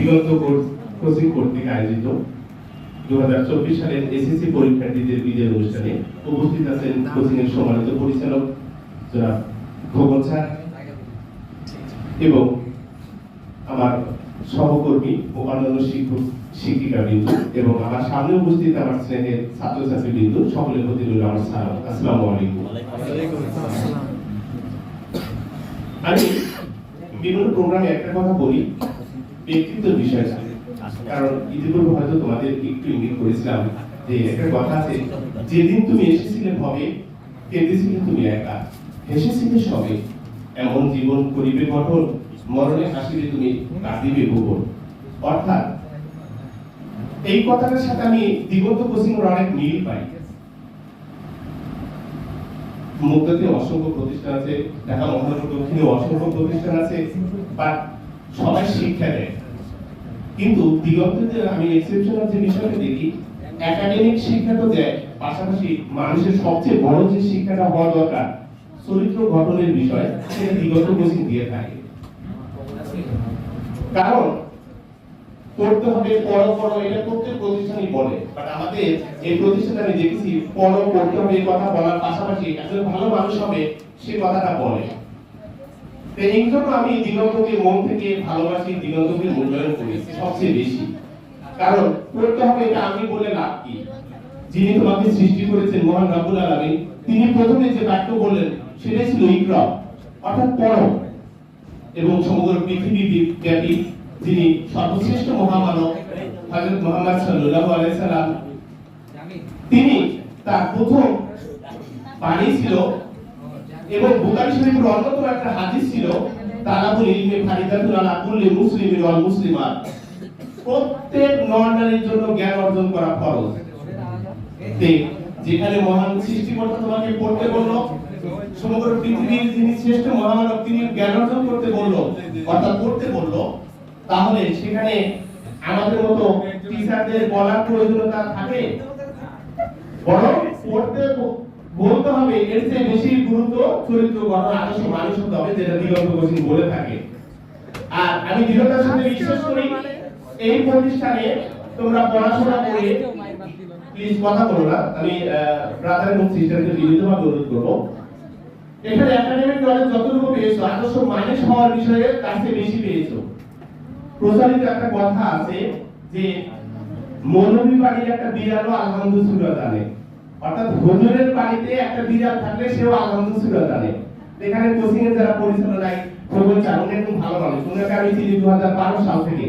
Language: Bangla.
দিগন্ত কোচিং কর্তৃক আয়োজিত 2024 সালের এসএসসি পরীক্ষার্থীদের বিদায় অনুষ্ঠানে উপস্থিত আছেন কোচিং এর সম্মানিত পরিচালক জনাব খোকন স্যার এবং আমার সহকর্মী ও অন্যান্য শিক্ষক শিক্ষিকা বিন্দু এবং আমার সামনে উপস্থিত আমার শ্রেণীর ছাত্রছাত্রী বিন্দু সকলের প্রতি রইল আমার সালাম। আসসালামু আলাইকুম। আমি বিভিন্ন প্রোগ্রামে একটা কথা বলি, ব্যক্তিত্বের বিষয়টা, কারণ ইতিপূর্বে হয়তো তোমাদের একটু ইঙ্গিত করেছিলাম যে একটা কথা আছে, যেদিন তুমি এসেছিলে ভবে কেঁদেছিলে তুমি একা, হেসেছিলে সবে, এমন জীবন করিবে গঠন, মরণে হাসিলে তুমি কাঁদিবে ভুবন। অর্থাৎ এই কথাটার সাথে আমি দিগন্ত কোচিং এর অনেক মিল পাই। মুক্তাতে অসংখ্য প্রতিষ্ঠান আছে, ঢাকা মহানগর দক্ষিণে অসংখ্য প্রতিষ্ঠান আছে, বাট সবাই শিক্ষা দেয়, কিন্তু দিগন্ততে আমি এক্সেপশনাল যে বিষয়টা দেখি, একাডেমিক শিক্ষা তো দেয়, পাশাপাশি মানুষের সবচেয়ে বড় যে শিক্ষাটা হওয়া দরকার চরিত্র গঠনের বিষয়, সেটা দিগন্ত কোচিং দিয়ে থাকে। কারণ পড়তে হবে পড়ো, এটা প্রত্যেক প্রতিষ্ঠানই বলে, বাট আমাদের এই প্রতিষ্ঠানে আমি দেখেছি পড়তে হবে এই কথা বলার পাশাপাশি একজন ভালো মানুষ হবে সে কথাটা বলে। এই জন্য আমি দিগন্তকে মন থেকে ভালোবাসি, দিগন্তকে মূল্যায়ন করি সবচেয়ে বেশি। কারণ পড়তে হবে এটা আমি বলে লাভ কি? যিনি তোমাকে সৃষ্টি করেছেন মহান রব্বুল আলামিন, তিনি প্রথমে যে বাক্য বললেন সেটাই ছিল ইকরা, অর্থাৎ পড়ো। এবং সমগ্র পৃথিবী ব্যাপী যিনি সর্বশ্রেষ্ঠ মহামানব হযরত মুহাম্মদ সাল্লাল্লাহু আলাইহি সাল্লাম, তিনি তার প্রথম বাণী ছিল এবং বুখারী শরীফের অন্যতম একটা হাদিস ছিল, তালাবুল ইলমি ফারিদাতুন আলা কুল্লি মুসলিমিন ওয়াল মুসলিমাত, প্রত্যেক নর-নারীর জন্য জ্ঞান অর্জন করা ফরজ। যেখানে মহান সৃষ্টিকর্তা তোমাকে পড়তে বললো, সমগ্র পৃথিবীর যিনি শ্রেষ্ঠ মহামানব তিনি জ্ঞান অর্জন করতে বললো, অর্থাৎ পড়তে বললো, তাহলে সেখানে আমাদের মতো টিচারদের বলার প্রয়োজনীয়তা থাকে? বরং পড়তে বলতে হবে, এর চেয়ে বেশি গুরুত্ব চরিত্র গঠন, আদর্শ মানুষ হতে হবে, যেটা দিগন্ত কোচিং বলে থাকে। আর আমি দৃঢ়তার সাথে বিশ্বাস করি এই প্রতিষ্ঠানে তোমরা পড়াশোনা করে, প্লিজ কথা বলো না, আমি ব্রাদার এবং সিস্টারদের বিনীতভাবে অনুরোধ করবো, এখানে একাডেমিক নলেজ যতটুকু পেয়েছো আদর্শ মানুষ হওয়ার বিষয়ে তার চেয়ে বেশি পেয়েছো। প্রচলিত একটা কথা আছে যে মৌলভী বাড়ির একটা বিড়ালও আলহামদুলিল্লাহ জানে, অর্থাৎ হুজুরের বাড়িতে একটা বিড়াল থাকলে সেও আলহামদুলিল্লাহ জানে। এখানে কোচিং এর যারা পরিচালনায় খোকন স্যার উনি একদম ভালো মানুষ, উনাকে আমি চিনি 2012 সাল থেকে।